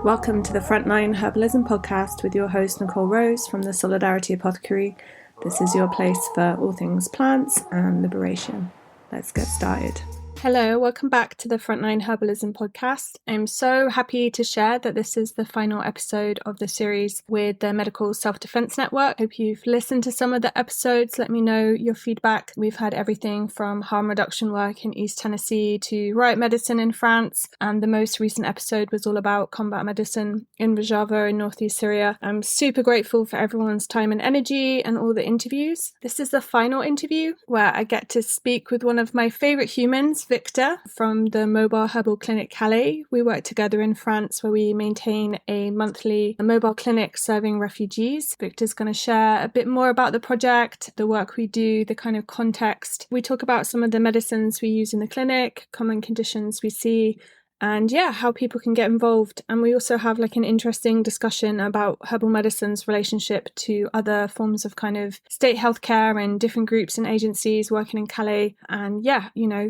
Welcome to the Frontline Herbalism podcast with your host Nicole Rose from the Solidarity Apothecary. This is your place for all things plants and liberation. Let's get started. Hello, welcome back to the Frontline Herbalism podcast. I'm so happy to share that this is the final episode of the series with the Medical Self-Defense Network. Hope you've listened to some of the episodes. Let me know your feedback. We've had everything from harm reduction work in East Tennessee to riot medicine in France. And the most recent episode was all about combat medicine in Rojava in northeast Syria. I'm super grateful for everyone's time and energy and all the interviews. This is the final interview where I get to speak with one of my favorite humans, Victor from the Mobile Herbal Clinic Calais. We work together in France where we maintain a monthly mobile clinic serving refugees. Victor's going to share a bit more about the project, the work we do, the kind of context. We talk about some of the medicines we use in the clinic, common conditions we see, and how people can get involved. And we also have like an interesting discussion about herbal medicine's relationship to other forms of kind of state healthcare and different groups and agencies working in Calais. And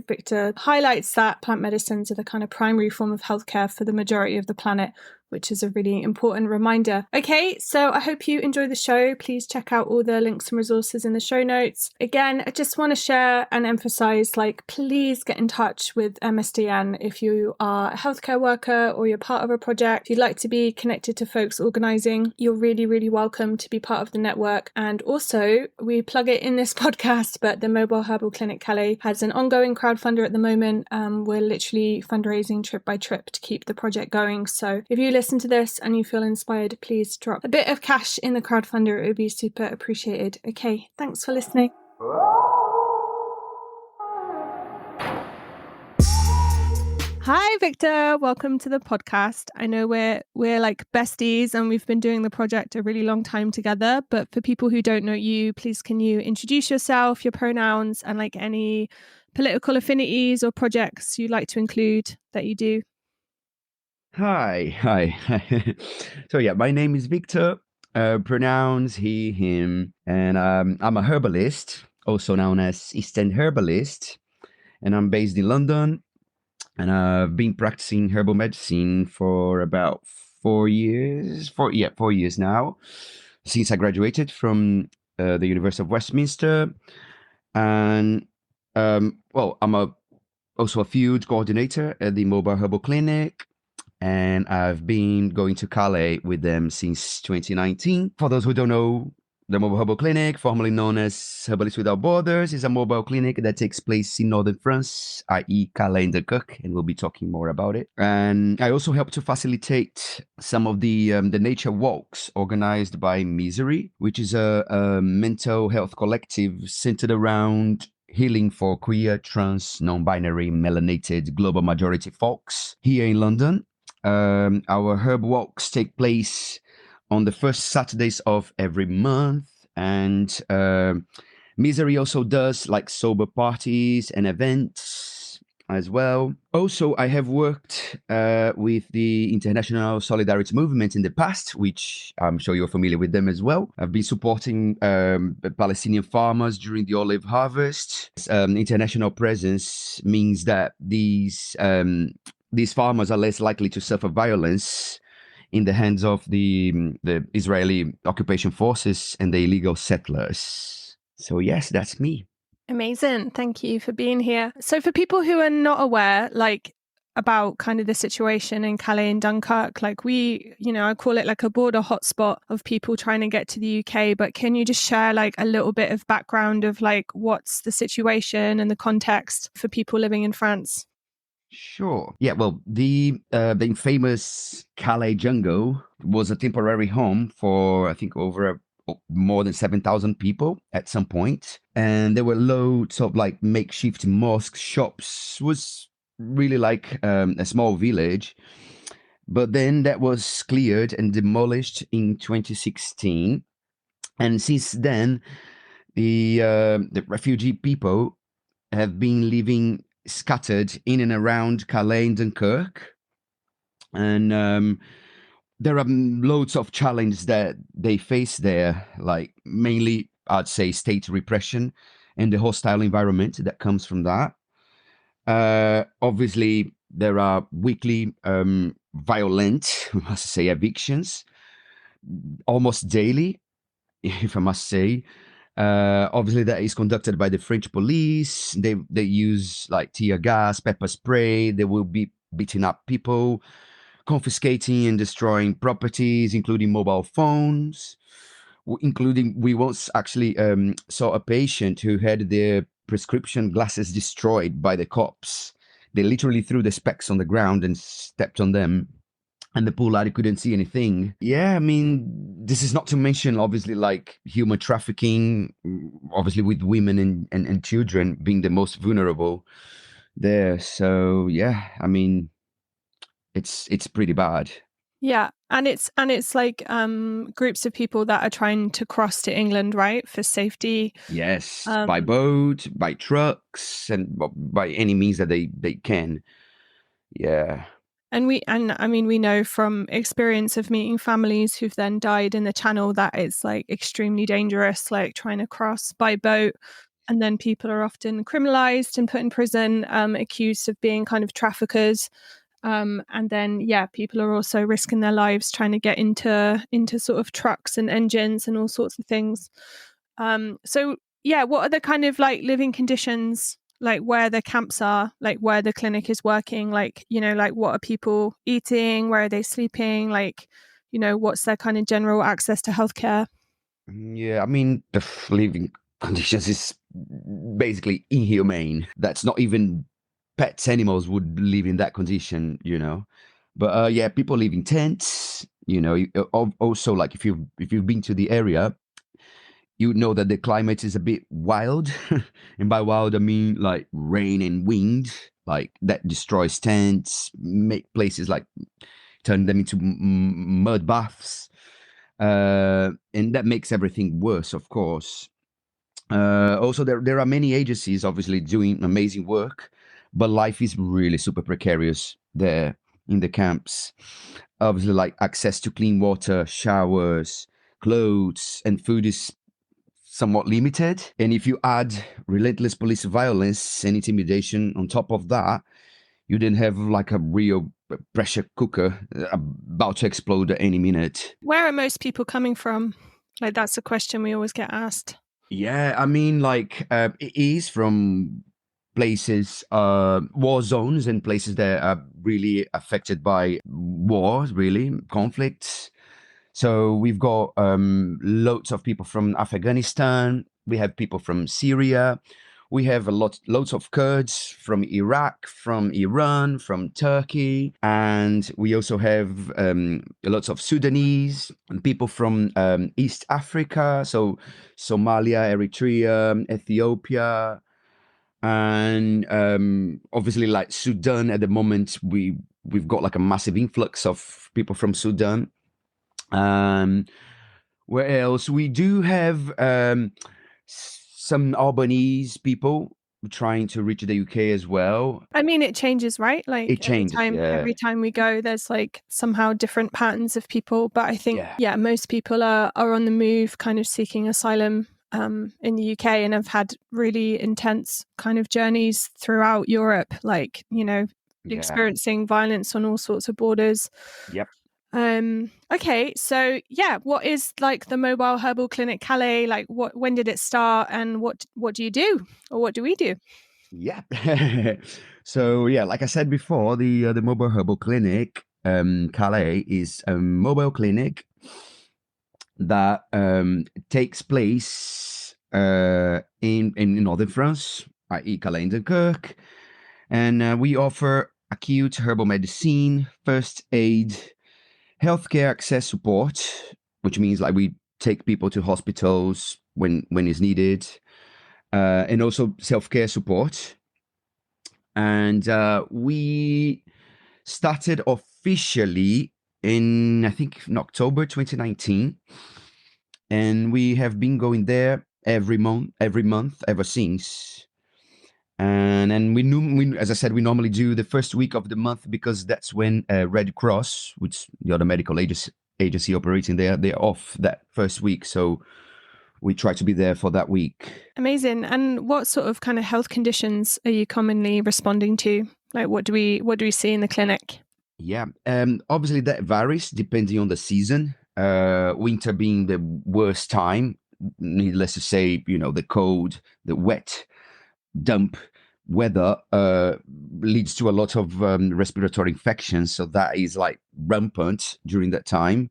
Victor highlights that plant medicines are the kind of primary form of healthcare for the majority of the planet, which is a really important reminder. Okay, so I hope you enjoy the show. Please check out all the links and resources in the show notes. Again, I just want to share and emphasize, please get in touch with MSDN if you are a healthcare worker or you're part of a project. If you'd like to be connected to folks organizing, you're really, really welcome to be part of the network. And also, we plug it in this podcast, but the Mobile Herbal Clinic Calais has an ongoing crowdfunder at the moment. We're literally fundraising trip by trip to keep the project going. So if you listen to this and you feel inspired, please drop a bit of cash in the crowdfunder. It would be super appreciated. Okay, thanks for listening. Hi, Victor. Welcome to the podcast. I know we're like besties and we've been doing the project a really long time together. But for people who don't know you, please can you introduce yourself, your pronouns, and like any political affinities or projects you'd like to include that you do? Hi. So my name is Victor, pronouns he, him, and I'm a herbalist, also known as Eastern herbalist, and I'm based in London, and I've been practicing herbal medicine for about 4 years, 4 years now, since I graduated from the University of Westminster, and I'm also a field coordinator at the Mobile Herbal Clinic. And I've been going to Calais with them since 2019. For those who don't know, the Mobile Herbal Clinic, formerly known as Herbalists Without Borders, is a mobile clinic that takes place in northern France, i.e. Calais and Dunkirk, and we'll be talking more about it. And I also help to facilitate some of the nature walks organized by Misery, which is a mental health collective centered around healing for queer, trans, non-binary, melanated global majority folks here in London. Our herb walks take place on the first Saturdays of every month, and Misery also does like sober parties and events as well. Also, I have worked with the International Solidarity Movement in the past, which I'm sure you're familiar with them as well. I've been supporting Palestinian farmers during the olive harvest. International presence means that these farmers are less likely to suffer violence in the hands of the Israeli occupation forces and the illegal settlers. So yes, that's me. Amazing. Thank you for being here. So for people who are not aware, about kind of the situation in Calais and Dunkirk, I call it like a border hotspot of people trying to get to the UK. But can you just share a little bit of background of what's the situation and the context for people living in France? Sure. Yeah, well, the famous Calais jungle was a temporary home for, I think, more than 7,000 people at some point. And there were loads of makeshift mosques, shops. Was really a small village. But then that was cleared and demolished in 2016. And since then, the refugee people have been living scattered in and around Calais and Dunkirk. And there are loads of challenges that they face there, mainly, I'd say, state repression and the hostile environment that comes from that. Obviously, there are weekly violent, I must say, evictions almost daily, if I must say. Obviously, that is conducted by the French police. They use like tear gas, pepper spray. They will be beating up people, confiscating and destroying properties, including mobile phones. Including, we once actually saw a patient who had their prescription glasses destroyed by the cops. They literally threw the specs on the ground and stepped on them, and the poor lady couldn't see anything. Yeah, I mean, this is not to mention, obviously, like human trafficking, obviously, with women and children being the most vulnerable there. So, yeah, I mean, it's pretty bad. Yeah, and it's like groups of people that are trying to cross to England, right, for safety. Yes, by boat, by trucks, and by any means that they can. Yeah. And I mean, we know from experience of meeting families who've then died in the channel that it's like extremely dangerous, like trying to cross by boat. And then people are often criminalized and put in prison, accused of being kind of traffickers. And then, yeah, people are also risking their lives trying to get into sort of trucks and engines and all sorts of things. So, yeah, what are the kind of like living conditions, like where the camps are, like where the clinic is working, like, you know, like what are people eating, where are they sleeping, like, you know, what's their kind of general access to healthcare? Yeah, I mean, the living conditions is basically inhumane. That's not even pets, animals would live in that condition, you know. But yeah, people live in tents, you know. Also, like if you've been to the area, you know that the climate is a bit wild, and by wild I mean like rain and wind, like that destroys tents, make places like turn them into mud baths, and that makes everything worse, of course. Also, there are many agencies obviously doing amazing work, but life is really super precarious there in the camps. Obviously, like access to clean water, showers, clothes, and food is somewhat limited. And if you add relentless police violence and intimidation on top of that, you then have like a real pressure cooker about to explode at any minute. Where are most people coming from? Like, that's a question we always get asked. Yeah, I mean, like it is from places, war zones, and places that are really affected by wars, really conflicts. So we've got loads of people from Afghanistan. We have people from Syria. We have loads of Kurds from Iraq, from Iran, from Turkey, and we also have lots of Sudanese and people from East Africa, so Somalia, Eritrea, Ethiopia, and obviously like Sudan. At the moment, we've got like a massive influx of people from Sudan. Um, where else? We do have some Albanese people trying to reach the UK as well. I mean, it changes, right? Like It changes, yeah. every time we go, there's like somehow different patterns of people. But I think, Yeah. yeah, most people are on the move, kind of seeking asylum in the UK, and have had really intense kind of journeys throughout Europe, like, you know, Yeah. experiencing violence on all sorts of borders. Yep. Okay, so yeah, what is like the Mobile Herbal Clinic Calais? Like, when did it start, and what do you do, or what do we do? Yeah. So yeah, like I said before, the Mobile Herbal Clinic Calais is a mobile clinic that takes place in northern France, i.e. Calais and Dunkirk, and we offer acute herbal medicine, first aid, healthcare access support, which means like we take people to hospitals when it's needed, and also self-care support. And we started officially in, I think, in October 2019, and we have been going there every month ever since. And then as I said, we normally do the first week of the month because that's when Red Cross, which the other medical agency operating there, they're off that first week. So we try to be there for that week. Amazing. And what sort of kind of health conditions are you commonly responding to? Like, what do we see in the clinic? Yeah. Obviously that varies depending on the season. Winter being the worst time, needless to say, the cold, the wet, damp weather leads to a lot of respiratory infections. So that is like rampant during that time.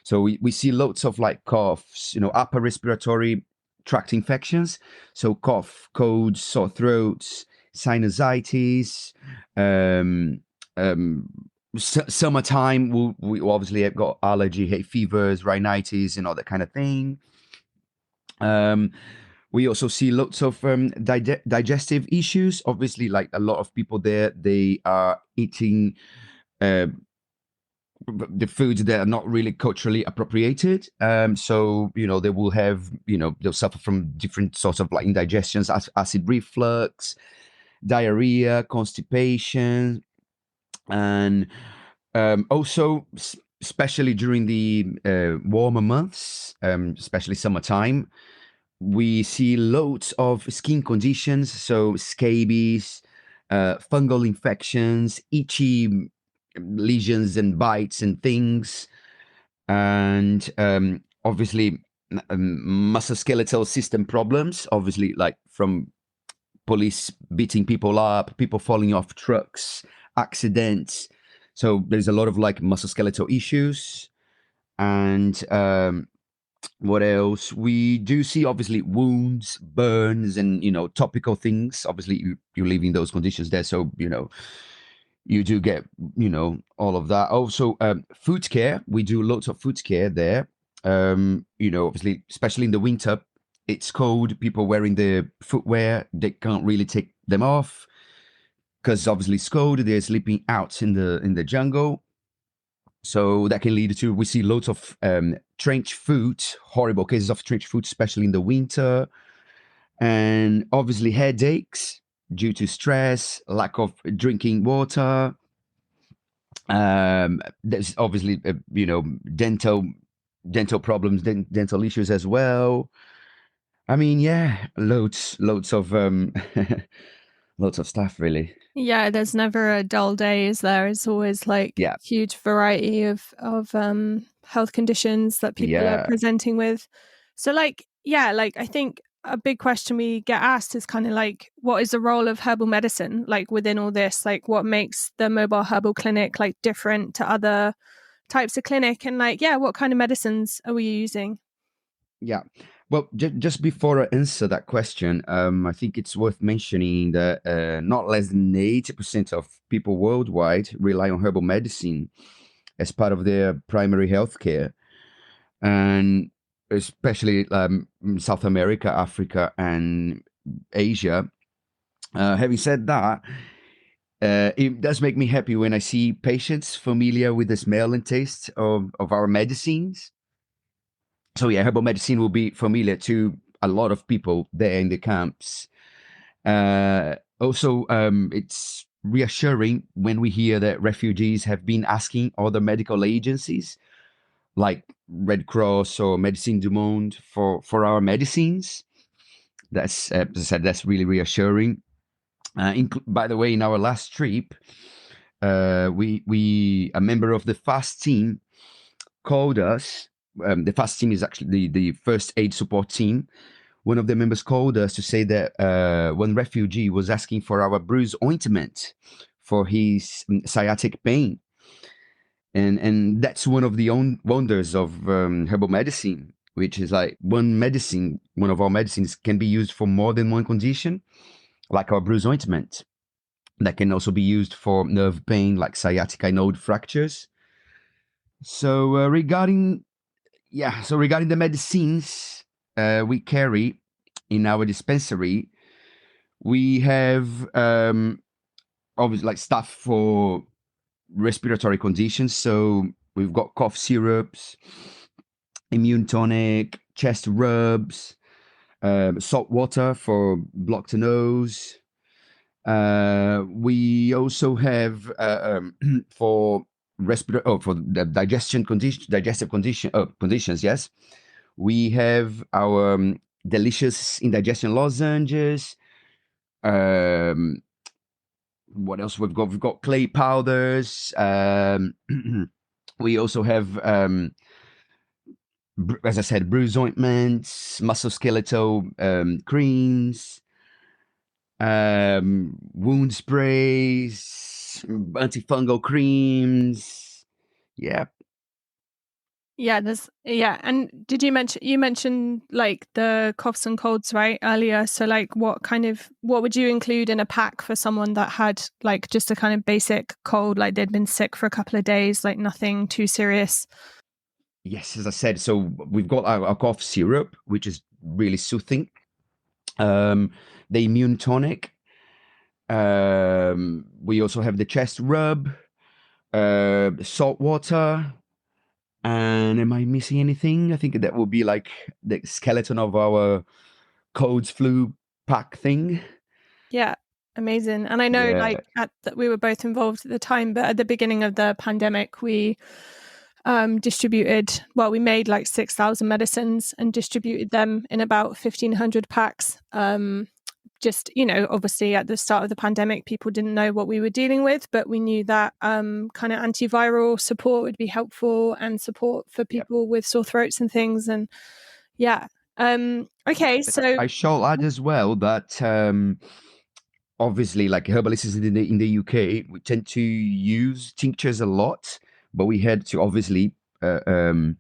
So we see lots of like coughs, upper respiratory tract infections. So cough, colds, sore throats, sinusitis, um, um, summertime, we obviously have got allergy, hay fevers, rhinitis, and all that kind of thing. Um, we also see lots of digestive issues. Obviously, like a lot of people there, they are eating uh, the foods that are not really culturally appropriated. So, they will have, they'll suffer from different sorts of like indigestions, acid reflux, diarrhea, constipation, and also, especially during the warmer months, especially summertime, we see loads of skin conditions, so scabies, fungal infections, itchy lesions and bites and things, and obviously musculoskeletal system problems, obviously like from police beating people up, people falling off trucks, accidents. So there's a lot of like musculoskeletal issues. And what else? We do see obviously wounds, burns, and topical things. Obviously, you live in those conditions there, so you do get all of that. Also, foot care. We do lots of foot care there. Obviously, especially in the winter, it's cold. People wearing the footwear, they can't really take them off because obviously it's cold. They're sleeping out in the jungle. So that can lead to, we see loads of trench foot, horrible cases of trench foot, especially in the winter. And obviously headaches due to stress, lack of drinking water. There's obviously, dental problems, dental issues as well. I mean, yeah, loads of, lots of stuff, really. Yeah, there's never a dull day, is there? It's always like Yeah, huge variety of health conditions that people are yeah, presenting with. So like, yeah, like I think a big question we get asked is kind of like, what is the role of herbal medicine like within all this? Like what makes the mobile herbal clinic like different to other types of clinic, and like, yeah, what kind of medicines are we using? yeah. Well, just before I answer that question, I think it's worth mentioning that not less than 80% of people worldwide rely on herbal medicine as part of their primary health care, and especially South America, Africa, and Asia. Having said that, it does make me happy when I see patients familiar with the smell and taste of our medicines. So yeah, herbal medicine will be familiar to a lot of people there in the camps. Also, it's reassuring when we hear that refugees have been asking other medical agencies like Red Cross or Médecins du Monde for our medicines. That's, as I said, that's really reassuring. By the way, in our last trip, we a member of the FAST team called us. The FAST team is actually the first aid support team. One of the members called us to say that one refugee was asking for our bruise ointment for his sciatic pain, and that's one of the wonders of herbal medicine, which is like one of our medicines can be used for more than one condition, like our bruise ointment. That can also be used for nerve pain, like sciatica node fractures. So regarding the medicines we carry in our dispensary, we have obviously like stuff for respiratory conditions. So we've got cough syrups, immune tonic, chest rubs, salt water for blocked nose. We also have for for the digestive conditions. Yes, we have our delicious indigestion lozenges. Um, what else we've got? We've got clay powders. We also have, as I said, bruise ointments, musculoskeletal creams, wound sprays, antifungal creams. Yeah. Yeah, and did you mentioned like the coughs and colds right earlier? So like what would you include in a pack for someone that had like just a kind of basic cold, like they'd been sick for a couple of days, like nothing too serious? Yes, as I said, so we've got our cough syrup, which is really soothing. The immune tonic. We also have the chest rub, salt water. And am I missing anything? I think that will be like the skeleton of our colds flu pack thing. Yeah, amazing. And I know like Yeah. that we were both involved at the time, but at the beginning of the pandemic, we we made like 6,000 medicines and distributed them in about 1,500 packs. Just, obviously at the start of the pandemic, people didn't know what we were dealing with, but we knew that kind of antiviral support would be helpful and support for Yep. people with sore throats and things. And yeah. Okay. But So, I shall add as well that obviously, like herbalists in the UK, we tend to use tinctures a lot, but we had to obviously to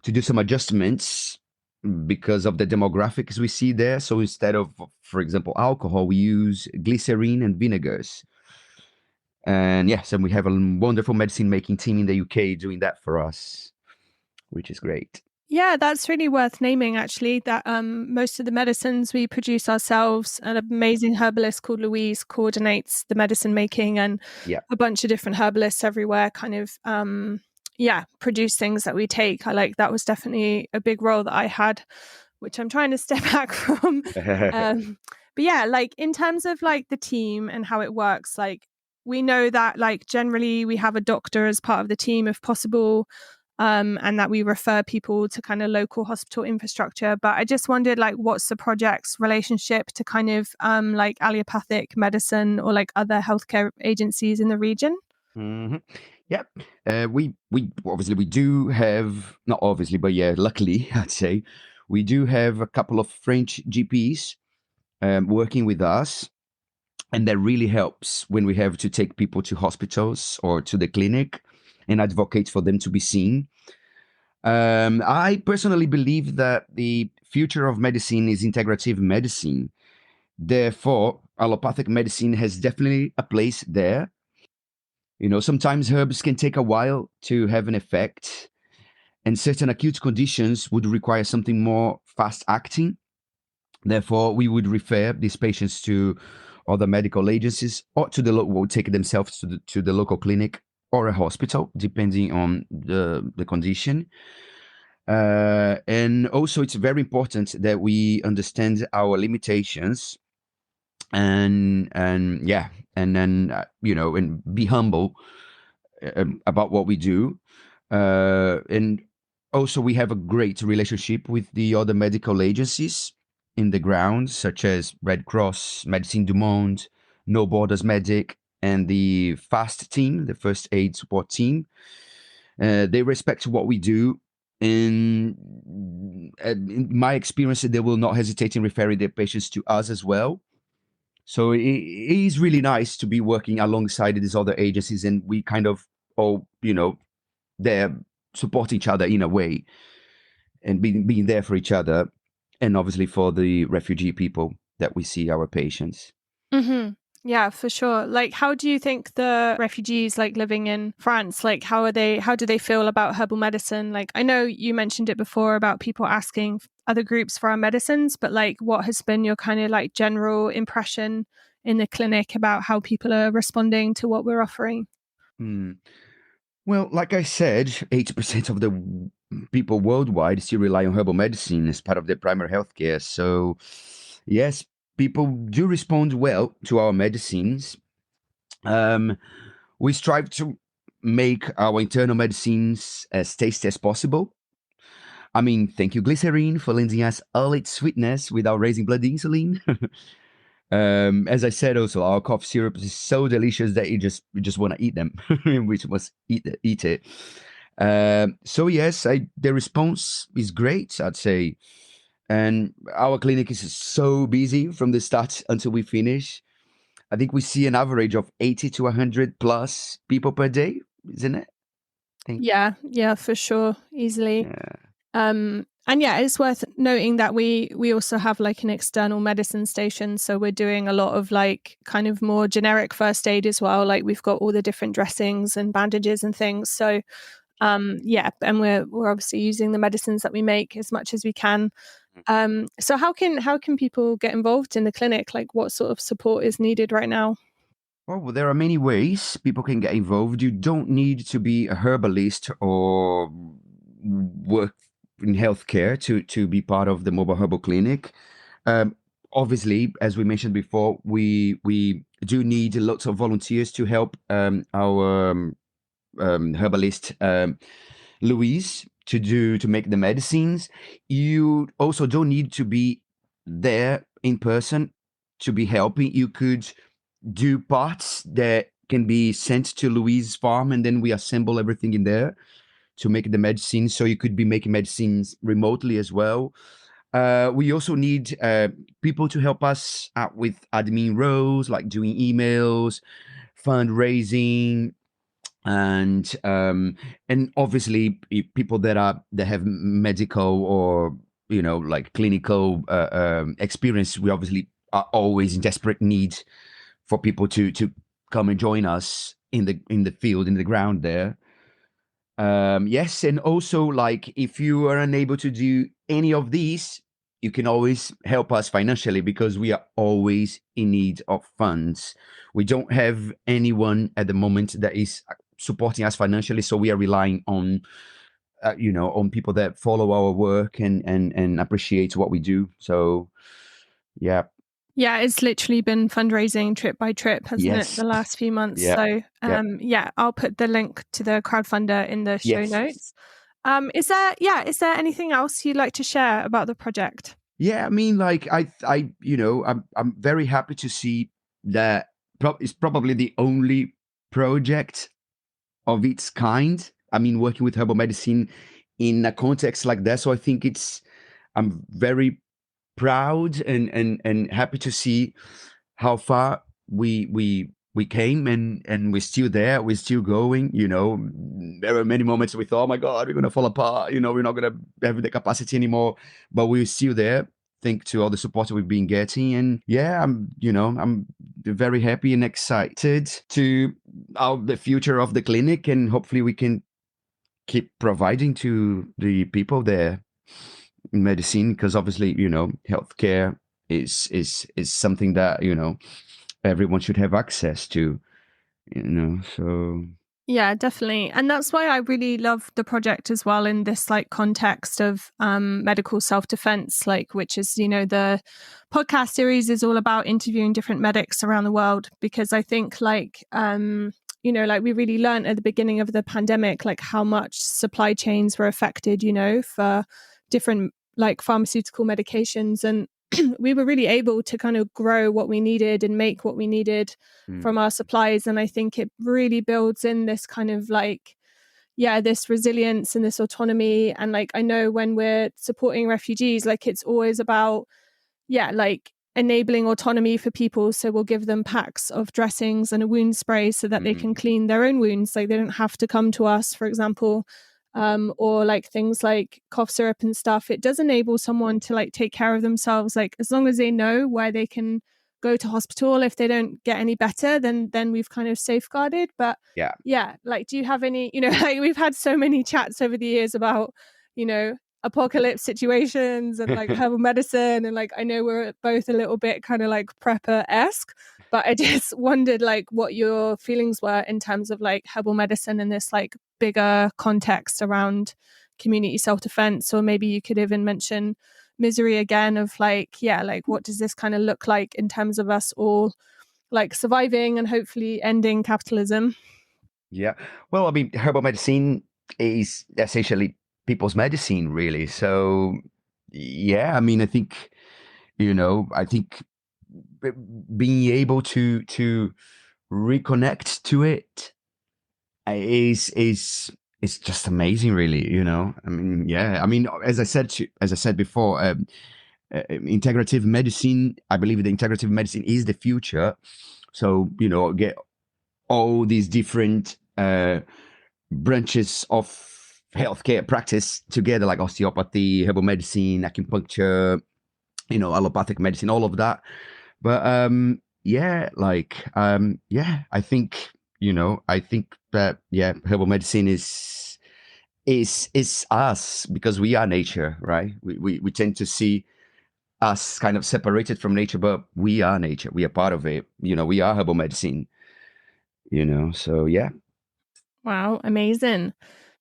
do some adjustments because of the demographics we see there. So instead of, for example, alcohol, we use glycerine and vinegars. And yes, and we have a wonderful medicine making team in the UK doing that for us, which is great. yeah, that's really worth naming actually, that most of the medicines we produce ourselves. An amazing herbalist called Louise coordinates the medicine making, and Yeah. a bunch of different herbalists everywhere kind of produce things that we take. I like that was definitely a big role that I had, which I'm trying to step back from. But yeah, like in terms of like the team and how it works, like we know that like generally we have a doctor as part of the team if possible, and that we refer people to kind of local hospital infrastructure. But I just wondered, like, what's the project's relationship to kind of like allopathic medicine or like other healthcare agencies in the region? Hmm. Yep. We obviously we do have, not obviously, but yeah, luckily I'd say we do have a couple of French GPs working with us, and that really helps when we have to take people to hospitals or to the clinic and advocate for them to be seen. I personally believe that the future of medicine is integrative medicine. Therefore, allopathic medicine has definitely a place there. You know, sometimes herbs can take a while to have an effect, and certain acute conditions would require something more fast acting. Therefore, we would refer these patients to other medical agencies or to the would take themselves to the local clinic or a hospital, depending on the condition. And also, it's very important that we understand our limitations and yeah, and then and be humble about what we do. And also, we have a great relationship with the other medical agencies in the ground, such as Red Cross, Médecins du Monde, No Borders Medic, and the FAST team, the First Aid Support team. They respect what we do. In my experience, they will not hesitate in referring their patients to us as well. So it is really nice to be working alongside these other agencies, and we kind of all, there support each other in a way, and being there for each other, and obviously for the refugee people that we see, our patients. Mm-hmm. Yeah, for sure. Like, how do you think the refugees like living in France, like how do they feel about herbal medicine? Like, I know you mentioned it before about people asking other groups for our medicines, but like what has been your kind of like general impression in the clinic about how people are responding to what we're offering? Hmm. Well, like I said, 80% of the people worldwide still rely on herbal medicine as part of their primary healthcare. So, yes, people do respond well to our medicines. Um, we strive to make our internal medicines as tasty as possible. I mean, thank you, glycerine, for lending us all its sweetness without raising blood insulin. As I said, also our cough syrup is so delicious that you just want to eat them. We must eat it. So yes, the response is great, I'd say, and our clinic is so busy from the start until we finish. I think we see an average of 80 to 100 plus people per day, isn't it? I think. Yeah, for sure, easily. Yeah. And yeah, it's worth noting that we also have like an external medicine station, so we're doing a lot of like kind of more generic first aid as well. Like we've got all the different dressings and bandages and things. So yeah, and we're obviously using the medicines that we make as much as we can. So how can people get involved in the clinic? Like what sort of support is needed right now? Well, there are many ways people can get involved. You don't need to be a herbalist or work in healthcare to be part of the Mobile Herbal Clinic. Um, Obviously, as we mentioned before, we do need lots of volunteers to help our herbalist Louise to make the medicines. You also don't need to be there in person to be helping. You could do parts that can be sent to Louise's farm, and then we assemble everything in there to make the medicine. So you could be making medicines remotely as well. We also need people to help us out with admin roles, like doing emails, fundraising, and obviously people that have medical or like clinical experience. We obviously are always in desperate need for people to come and join us in the field, in the ground there. Yes, and also like if you are unable to do any of these, you can always help us financially because we are always in need of funds. We don't have anyone at the moment that is supporting us financially, so we are relying on on people that follow our work and appreciate what we do. So yeah. Yeah, it's literally been fundraising trip by trip, hasn't it, Yes. the last few months? Yeah. So, Yeah. yeah, I'll put the link to the crowdfunder in the show Yes. notes. Is there anything else you'd like to share about the project? Yeah, I mean, like I'm very happy to see that it's probably the only project of its kind. I mean, working with herbal medicine in a context like that. So I think I'm very proud and happy to see how far we came, and we're still there, we're still going. There were many moments we thought, oh my god, we're gonna fall apart, we're not gonna have the capacity anymore, but we're still there thanks to all the support we've been getting. And yeah, I'm very happy and excited to the future of the clinic, and hopefully we can keep providing to the people there in medicine, because obviously healthcare is something that everyone should have access to. So Yeah, definitely. And that's why I really love the project as well in this like context of medical self-defense, like which is, the podcast series is all about interviewing different medics around the world, because I think like like we really learned at the beginning of the pandemic, like how much supply chains were affected, for different like pharmaceutical medications. And we were really able to kind of grow what we needed and make what we needed mm, from our supplies. And I think it really builds in this kind of like, yeah, this resilience and this autonomy. And like, I know when we're supporting refugees, like it's always about, yeah, like enabling autonomy for people. So we'll give them packs of dressings and a wound spray so that they can mm, clean their own wounds. Like they don't have to come to us, for example. Or like things like cough syrup and stuff. It does enable someone to like take care of themselves. Like as long as they know where they can go to hospital if they don't get any better, then we've kind of safeguarded. But yeah. yeah, like do you have any, like we've had so many chats over the years about, apocalypse situations and like herbal medicine, and like I know we're both a little bit kind of like prepper-esque, but I just wondered like what your feelings were in terms of like herbal medicine in this like bigger context around community self-defense. Or maybe you could even mention misery again of like, yeah, like what does this kind of look like in terms of us all like surviving and hopefully ending capitalism? Yeah. Well, I mean, herbal medicine is essentially people's medicine, really. So, yeah, I mean, I think being able to reconnect to it is it's just amazing, really. I mean, yeah. I mean, as I said before, integrative medicine. I believe that integrative medicine is the future. So get all these different branches of healthcare practice together, like osteopathy, herbal medicine, acupuncture, allopathic medicine, all of that. But I think that herbal medicine is us, because we are nature, right? We tend to see us kind of separated from nature, but we are nature. We are part of it. We are herbal medicine. So yeah. Wow, amazing.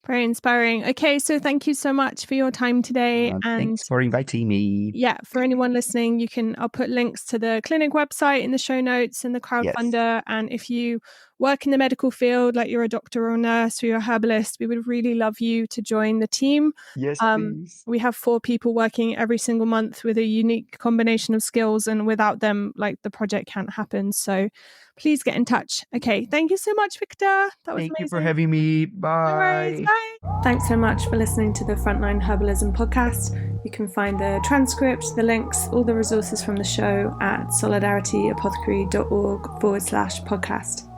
Very inspiring. Okay, so thank you so much for your time today. And Thanks for inviting me. yeah, for anyone listening, I'll put links to the clinic website in the show notes and the Crowdfunder. Yes. And if you work in the medical field, like you're a doctor or a nurse or you're a herbalist, we would really love you to join the team. Yes, please. We have 4 people working every single month with a unique combination of skills, and without them, the project can't happen. So please get in touch. Okay, thank you so much, Victor. That was amazing. Thank you for having me. Bye. No worries. Bye. Thanks so much for listening to the Frontline Herbalism podcast. You can find the transcript, the links, all the resources from the show at solidarityApothecary.org/podcast.